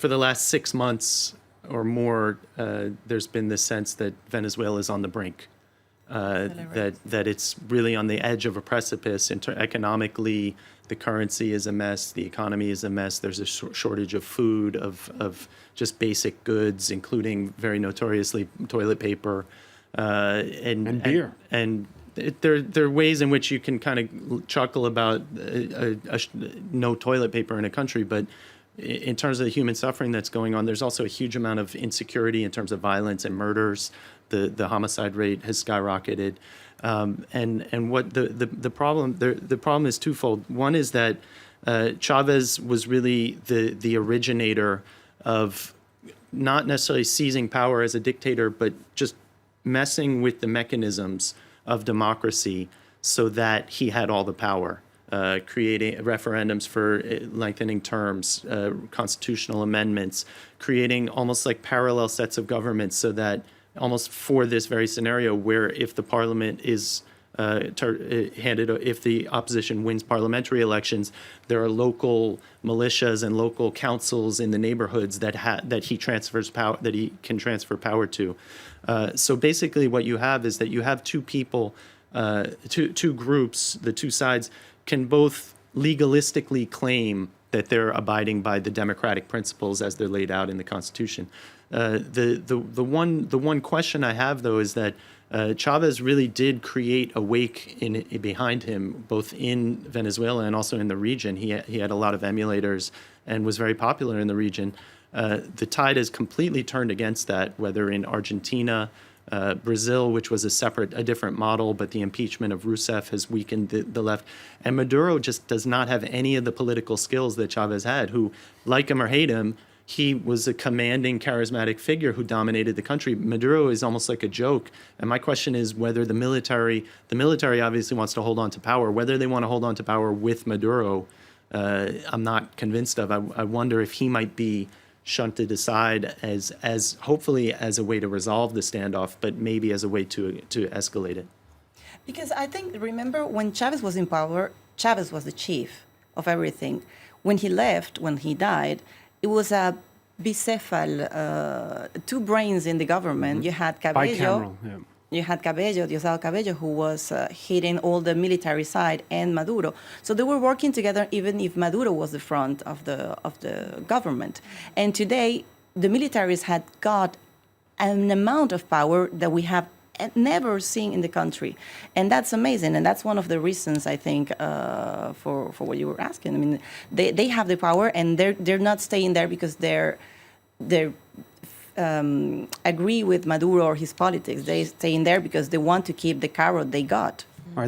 for the last 6 months or more, there's been this sense that Venezuela is on the brink, that it's really on the edge of a precipice. Economically, the currency is a mess, the economy is a mess. There's a shortage of food, of just basic goods, including very notoriously toilet paper, and beer. And there are ways in which you can kind of chuckle about no toilet paper in a country, but in terms of the human suffering that's going on, there's also a huge amount of insecurity in terms of violence and murders. The homicide rate has skyrocketed, and what the problem is twofold. One is that Chavez was really the originator of not necessarily seizing power as a dictator, but just messing with the mechanisms of democracy so that he had all the power. Creating referendums for lengthening terms, constitutional amendments, creating almost like parallel sets of governments so that almost for this very scenario where if the parliament is if the opposition wins parliamentary elections, there are local militias and local councils in the neighborhoods that he transfers power, that he can transfer power to. So basically what you have is that you have two people, two groups, the two sides can both legalistically claim that they're abiding by the democratic principles as they're laid out in the Constitution. The one question I have, though, is that Chavez really did create a wake behind him, both in Venezuela and also in the region. He had a lot of emulators and was very popular in the region. The tide has completely turned against that, whether in Argentina, Brazil, which was a different model, but the impeachment of Rousseff has weakened the left. And Maduro just does not have any of the political skills that Chavez had, who, like him or hate him, he was a commanding, charismatic figure who dominated the country. Maduro is almost like a joke. And my question is whether the military obviously wants to hold on to power, whether they want to hold on to power with Maduro, I'm not convinced of. I wonder if he might be shunted aside as hopefully as a way to resolve the standoff, but maybe as a way to escalate it. Because I think, remember, when Chavez was in power, Chavez was the chief of everything. When he left, when he died, it was a bicephal, two brains in the government. Mm-hmm. You had Cabello. Bicameral, yeah. You had Diosdado Cabello, who was hitting all the military side, and Maduro. So they were working together, even if Maduro was the front of the government. And today, the militaries had got an amount of power that we have never seen in the country, and that's amazing. And that's one of the reasons, I think, for what you were asking. I mean, they have the power, and they're not staying there because they're agree with Maduro or his politics. They stay in there because they want to keep the carrot they got.